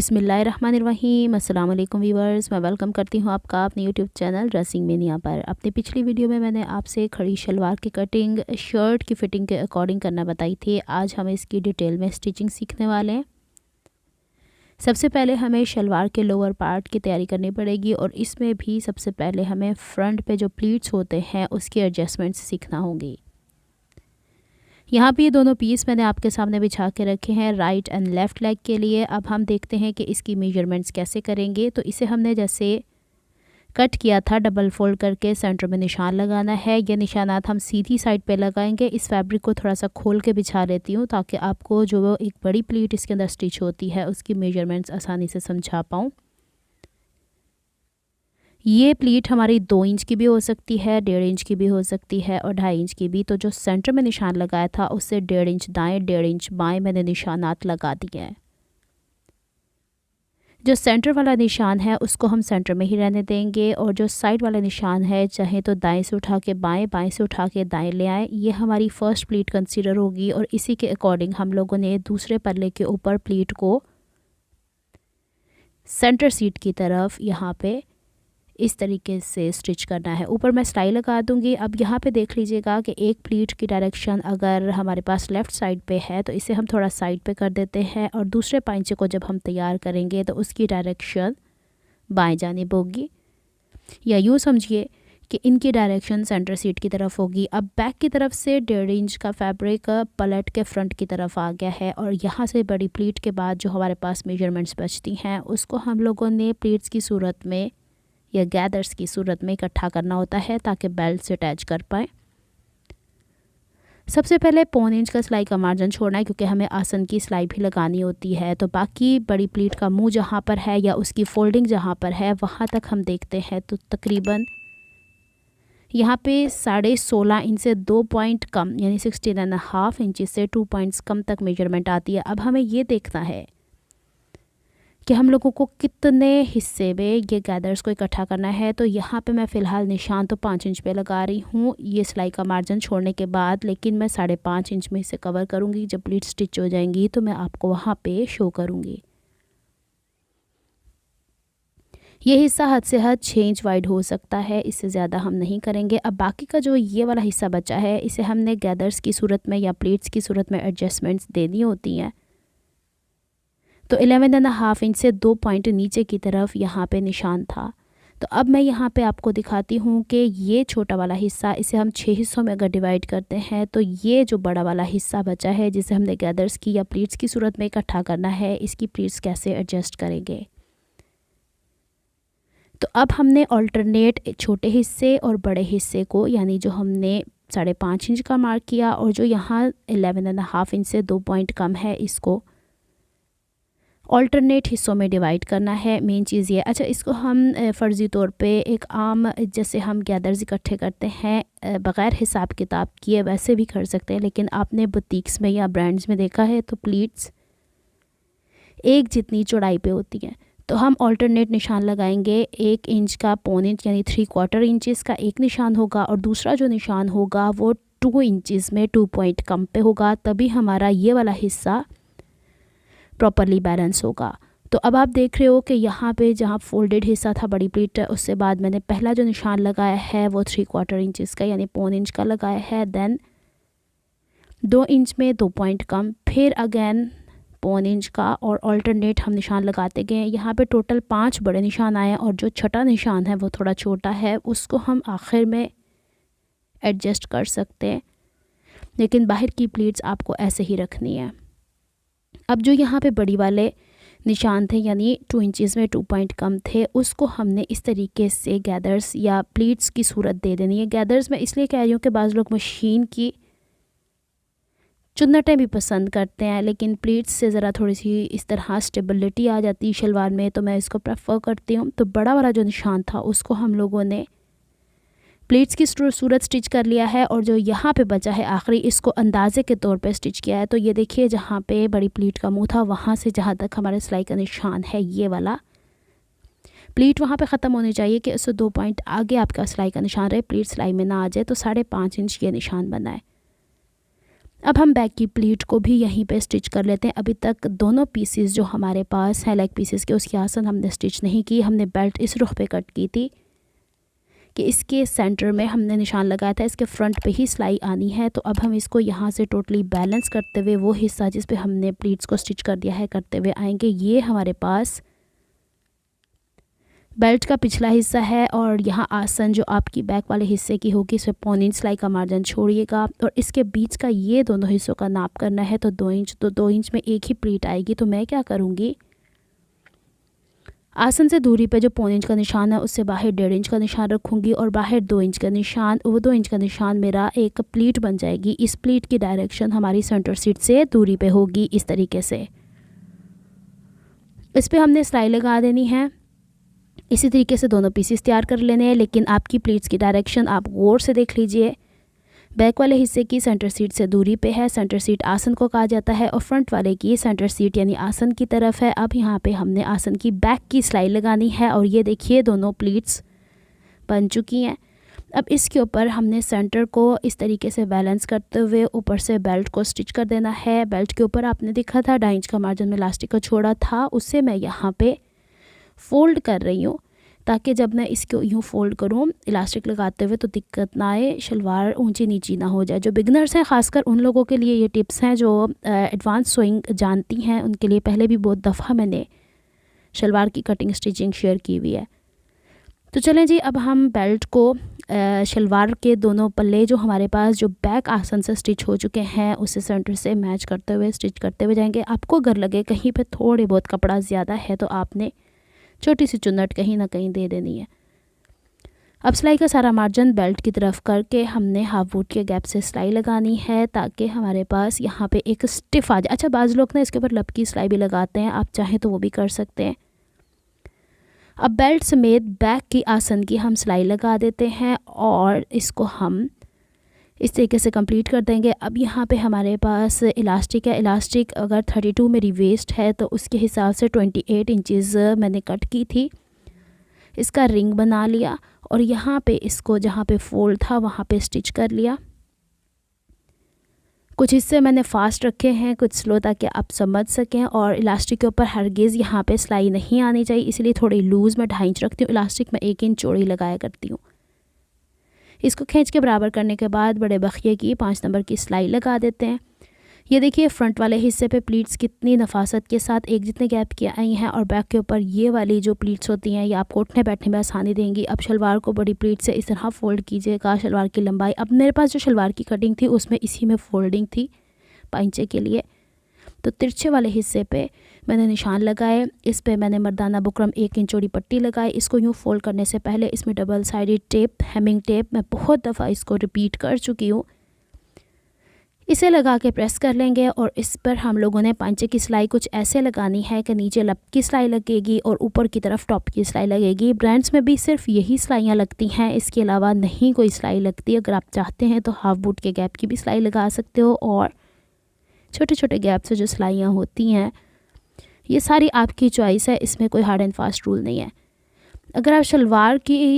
बिस्मिल्लाहिर्रहमानिर्रहीम। अस्सलाम वालेकुम व्यूअर्स, मैं वेलकम करती हूँ आपका अपने यूट्यूब चैनल ड्रेसिंग मेनिया पर। अपनी पिछली वीडियो में मैंने आपसे खड़ी शलवार की कटिंग शर्ट की फ़िटिंग के अकॉर्डिंग करना बताई थी। आज हम इसकी डिटेल में स्टिचिंग सीखने वाले हैं। सबसे पहले हमें शलवार के लोअर पार्ट की तैयारी करनी पड़ेगी और इसमें भी सबसे पहले हमें फ्रंट पे जो प्लीट्स होते हैं उसकी एडजस्टमेंट्स सीखना होंगी। यहाँ पे ये दोनों पीस मैंने आपके सामने बिछा के रखे हैं राइट एंड लेफ़्ट लेग के लिए। अब हम देखते हैं कि इसकी मेजरमेंट्स कैसे करेंगे। तो इसे हमने जैसे कट किया था डबल फोल्ड करके सेंटर में निशान लगाना है। ये निशानात हम सीधी साइड पे लगाएंगे। इस फैब्रिक को थोड़ा सा खोल के बिछा लेती हूँ ताकि आपको जो एक बड़ी प्लीट इसके अंदर स्टिच होती है उसकी मेजरमेंट्स आसानी से समझा पाऊँ। ये प्लीट हमारी 2 इंच की भी हो सकती है, 1.5 इंच की भी हो सकती है और 2.5 इंच की भी। तो जो सेंटर में निशान लगाया था उससे 1.5 इंच दाएं 1.5 इंच बाएं मैंने निशानात लगा दिए हैं। जो सेंटर वाला निशान है उसको हम सेंटर में ही रहने देंगे और जो साइड वाला निशान है चाहे तो दाएं से उठा के बाएं, बाएं से उठा के दाएं ले आए। ये हमारी फ़र्स्ट प्लीट कंसीडर होगी और इसी के अकॉर्डिंग हम लोगों ने दूसरे पल्ले के ऊपर प्लीट को सेंटर सीट की तरफ यहाँ पे इस तरीके से स्टिच करना है। ऊपर मैं सिलाई लगा दूंगी। अब यहाँ पे देख लीजिएगा कि एक प्लीट की डायरेक्शन अगर हमारे पास लेफ़्ट साइड पे है तो इसे हम थोड़ा साइड पे कर देते हैं और दूसरे पांचे को जब हम तैयार करेंगे तो उसकी डायरेक्शन बाएं जानिब होगी, या यूँ समझिए कि इनकी डायरेक्शन सेंटर सीट की तरफ होगी। अब बैक की तरफ से 1.5 इंच का फैब्रिक पलट के फ्रंट की तरफ आ गया है और यहाँ से बड़ी प्लीट के बाद जो हमारे पास मेजरमेंट्स बचती हैं उसको हम लोगों ने प्लीट्स की सूरत में या गैदर्स की सूरत में इकट्ठा करना होता है ताकि बेल्ट से अटैच कर पाएँ। सबसे पहले 1.25 इंच का सिलाई का मार्जिन छोड़ना है क्योंकि हमें आसन की सिलाई भी लगानी होती है। तो बाकी बड़ी प्लीट का मुंह जहाँ पर है या उसकी फोल्डिंग जहाँ पर है वहाँ तक हम देखते हैं तो तकरीबन यहाँ पे 16.5 इंच से 2 पॉइंट कम यानी 16.5 इंच से 2 पॉइंट्स कम तक मेजरमेंट आती है। अब हमें ये देखना है कि हम लोगों को कितने हिस्से में ये गैदर्स को इकट्ठा करना है। तो यहाँ पे मैं फ़िलहाल निशान तो 5 इंच पे लगा रही हूँ ये सिलाई का मार्जिन छोड़ने के बाद, लेकिन मैं 5.5 इंच में इसे कवर करूँगी। जब प्लीट स्टिच हो जाएंगी तो मैं आपको वहाँ पे शो करूँगी। ये हिस्सा हद से हद 6 इंच वाइड हो सकता है, इससे ज़्यादा हम नहीं करेंगे। अब बाकी का जो ये वाला हिस्सा बचा है इसे हमने गैदर्स की सूरत में या प्लीट्स की सूरत में एडजस्टमेंट्स देनी होती हैं। तो 11.5 इंच से 2 पॉइंट नीचे की तरफ यहाँ पे निशान था। तो अब मैं यहाँ पे आपको दिखाती हूँ कि ये छोटा वाला हिस्सा इसे हम 6 हिस्सों में अगर डिवाइड करते हैं तो ये जो बड़ा वाला हिस्सा बचा है जिसे हमने गैदर्स की या प्लीट्स की सूरत में इकट्ठा करना है, इसकी प्लीट्स कैसे एडजस्ट करेंगे। तो अब हमने ऑल्टरनेट छोटे हिस्से और बड़े हिस्से को यानी जो हमने 5.5 इंच का मार्क किया और जो यहाँ 11.5 इंच से 2 पॉइंट कम है इसको ऑल्टरनेट हिस्सों में डिवाइड करना है। मेन चीज़ ये, अच्छा इसको हम फ़र्ज़ी तौर पे एक आम जैसे हम गैदर्स इकट्ठे करते हैं बग़ैर हिसाब किताब किए वैसे भी कर सकते हैं, लेकिन आपने बुटीक्स में या ब्रांड्स में देखा है तो प्लीट्स एक जितनी चौड़ाई पे होती हैं। तो हम ऑल्टरनेट निशान लगाएंगे। 1 इंच का 1.25 इंच यानी 3/4 इंचज़ का एक निशान होगा और दूसरा जो निशान होगा वो 2 इंचज़ में 2 पॉइंट कम पे होगा, तभी हमारा ये वाला हिस्सा प्रॉपरली बैलेंस होगा। तो अब आप देख रहे हो कि यहाँ पे जहाँ फोल्डेड हिस्सा था बड़ी प्लीट उससे बाद मैंने पहला जो निशान लगाया है वो 3/4 इंचज़ का यानी 1.25 इंच का लगाया है। देन 2 इंच में 2 पॉइंट कम, फिर अगेन 1.25 इंच का और ऑल्टरनेट हम निशान लगाते गए। यहाँ पे टोटल 5 बड़े निशान आए और जो छठा निशान है वो थोड़ा छोटा है, उसको हम आखिर में एडजस्ट कर सकते हैं, लेकिन बाहर की प्लीट्स आपको ऐसे ही रखनी है। अब जो यहाँ पे बड़ी वाले निशान थे यानी 2 इंचज़ में 2 पॉइंट कम थे उसको हमने इस तरीके से गैदर्स या प्लीट्स की सूरत दे देनी है। गैदर्स मैं इसलिए कह रही हूँ कि बाज़ लोग मशीन की चुन्नटें भी पसंद करते हैं, लेकिन प्लीट्स से ज़रा थोड़ी सी इस तरह स्टेबिलिटी आ जाती है शलवार में, तो मैं इसको प्रेफर करती हूँ। तो बड़ा वाला जो निशान था उसको हम लोगों ने प्लीट्स की सूरत स्टिच कर लिया है और जो यहाँ पे बचा है आखिरी इसको अंदाजे के तौर पे स्टिच किया है। तो ये देखिए जहाँ पे बड़ी प्लीट का मुंह था वहाँ से जहाँ तक हमारे सिलाई का निशान है ये वाला प्लीट वहाँ पे ख़त्म होनी चाहिए कि उससे 2 पॉइंट आगे आपका सिलाई का निशान रहे, प्लीट सिलाई में ना आ जाए। तो 5.5 इंच ये निशान बना है। अब हम बैक की प्लीट को भी यहीं पे स्टिच कर लेते हैं। अभी तक दोनों पीसेस जो हमारे पास हैं लेग पीसेस के, उसकी आसन हमने स्टिच नहीं की। हमने बेल्ट इस रुख पे कट की थी कि इसके सेंटर में हमने निशान लगाया था, इसके फ्रंट पे ही सिलाई आनी है। तो अब हम इसको यहाँ से टोटली बैलेंस करते हुए वो हिस्सा जिस पे हमने प्लीट्स को स्टिच कर दिया है करते हुए आएंगे। ये हमारे पास बेल्ट का पिछला हिस्सा है और यहाँ आसन जो आपकी बैक वाले हिस्से की होगी, इसमें पौनी इंच सिलाई का मार्जिन छोड़िएगा और इसके बीच का ये दोनों हिस्सों का नाप करना है। तो 2 इंच, तो 2 इंच में एक ही प्लीट आएगी। तो मैं क्या करूँगी, आसन से दूरी पे जो पौने इंच का निशान है उससे बाहर 1.5 इंच का निशान रखूँगी और बाहर 2 इंच का निशान, वो 2 इंच का निशान मेरा एक प्लीट बन जाएगी। इस प्लीट की डायरेक्शन हमारी सेंटर सीट से दूरी पे होगी इस तरीके से। इस पर हमने सिलाई लगा देनी है। इसी तरीके से दोनों पीसेस तैयार कर लेने हैं, लेकिन आपकी प्लीट्स की डायरेक्शन आप गौर से देख लीजिए। बैक वाले हिस्से की सेंटर सीट से दूरी पे है, सेंटर सीट आसन को कहा जाता है, और फ्रंट वाले की सेंटर सीट यानी आसन की तरफ है। अब यहाँ पे हमने आसन की बैक की सिलाई लगानी है और ये देखिए दोनों प्लीट्स बन चुकी हैं। अब इसके ऊपर हमने सेंटर को इस तरीके से बैलेंस करते हुए ऊपर से बेल्ट को स्टिच कर देना है। बेल्ट के ऊपर आपने देखा था 2.5 इंच का मार्जिन में इलास्टिक को छोड़ा था, उससे मैं यहाँ पे फ़ोल्ड कर रही हूँ ताकि जब मैं इसको यूँ फ़ोल्ड करूँ इलास्टिक लगाते हुए तो दिक्कत ना आए, शलवार ऊंची नीची ना हो जाए। जो बिगनर्स हैं, ख़ासकर उन लोगों के लिए ये टिप्स हैं जो एडवांस सोइंग जानती हैं, उनके लिए पहले भी बहुत दफ़ा मैंने शलवार की कटिंग स्टिचिंग शेयर की हुई है। तो चलें जी, अब हम बेल्ट को शलवार के दोनों पल्ले जो हमारे पास जो बैक आसन से स्टिच हो चुके हैं उसे सेंटर से मैच करते हुए स्टिच करते हुए जाएंगे। आपको अगर लगे कहीं पे थोड़े बहुत कपड़ा ज़्यादा है तो आपने छोटी सी चुन्नट कहीं ना कहीं दे देनी है। अब सिलाई का सारा मार्जिन बेल्ट की तरफ करके हमने हाफ बूट के गैप से सिलाई लगानी है ताकि हमारे पास यहाँ पे एक स्टिफ आ जाए। अच्छा, बाज़ लोग ना इसके ऊपर लब की सिलाई भी लगाते हैं, आप चाहें तो वो भी कर सकते हैं। अब बेल्ट समेत बैक की आसन की हम सिलाई लगा देते हैं और इसको हम इस तरीके से कंप्लीट कर देंगे। अब यहाँ पे हमारे पास इलास्टिक है। इलास्टिक अगर 32 मेरी वेस्ट है तो उसके हिसाब से 28 इंचेस मैंने कट की थी। इसका रिंग बना लिया और यहाँ पे इसको जहाँ पे फोल्ड था वहाँ पे स्टिच कर लिया। कुछ हिस्से मैंने फास्ट रखे हैं, कुछ स्लो, ताकि आप समझ सकें। और इलास्टिक के ऊपर हरगिज़ यहाँ पे सिलाई नहीं आनी चाहिए, इसलिए थोड़ी लूज़ में 2.5 इंच रखती हूँ। इलास्टिक में 1 इंच चौड़ी लगाया करती हूँ। इसको खींच के बराबर करने के बाद बड़े बखिए की 5 नंबर की सिलाई लगा देते हैं। ये देखिए फ्रंट वाले हिस्से पे प्लीट्स कितनी नफासत के साथ एक जितने गैप की आई हैं और बैक के ऊपर ये वाली जो प्लीट्स होती हैं ये आपको उठने बैठने में आसानी देंगी। अब शलवार को बड़ी प्लीट से इस तरह फ़ोल्ड कीजिएगा। शलवार की लंबाई, अब मेरे पास जो शलवार की कटिंग थी उसमें इसी में फ़ोल्डिंग थी पाइंचे के लिए, तो तिरछे वाले हिस्से पे मैंने निशान लगाए। इस पे मैंने मर्दाना बुकरम 1 इंच चौड़ी पट्टी लगाई। इसको यूँ फोल्ड करने से पहले इसमें double sided tape, hemming tape, मैं बहुत दफ़ा इसको रिपीट कर चुकी हूँ, इसे लगा के प्रेस कर लेंगे। और इस पर हम लोगों ने पांचे की सिलाई कुछ ऐसे लगानी है कि नीचे लब की सिलाई लगेगी और ऊपर की तरफ टॉप की सिलाई लगेगी। ब्रांड्स में भी सिर्फ यही सिलाइयाँ लगती हैं, इसके अलावा नहीं कोई सिलाई लगती। अगर आप चाहते हैं तो हाफ बूट के गैप की भी सिलाई लगा सकते हो और छोटे छोटे गैप से जो सिलाइयाँ होती हैं ये सारी आपकी चॉइस है, इसमें कोई हार्ड एंड फास्ट रूल नहीं है। अगर आप शलवार की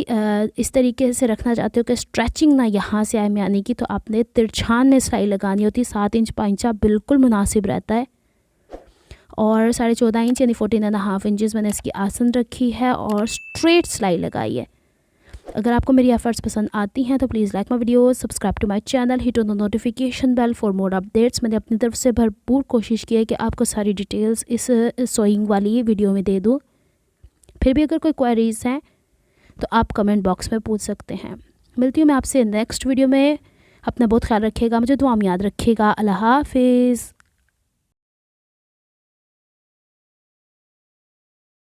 इस तरीके से रखना चाहते हो कि स्ट्रेचिंग ना यहाँ से आए यानी कि, तो आपने तिरछान में सिलाई लगानी होती है। 7 इंच पाइंचा बिल्कुल मुनासिब रहता है और 14.5 इंच यानी 14.5 इंचज़ मैंने इसकी आसन रखी है और स्ट्रेट सिलाई लगाई है। अगर आपको मेरी एफर्ट्स पसंद आती हैं तो please like my video, subscribe to my channel, hit on the notification bell for more updates. मैंने अपनी तरफ से भरपूर कोशिश की है कि आपको सारी डिटेल्स इस सोइंग वाली वीडियो में दे दूँ। फिर भी अगर कोई क्वेरीज़ हैं तो आप कमेंट बॉक्स में पूछ सकते हैं। मिलती हूँ मैं आपसे नेक्स्ट वीडियो में। अपना बहुत ख्याल रखिएगा, मुझे दुआ में याद रखिएगा। अल्लाह हाफिज़।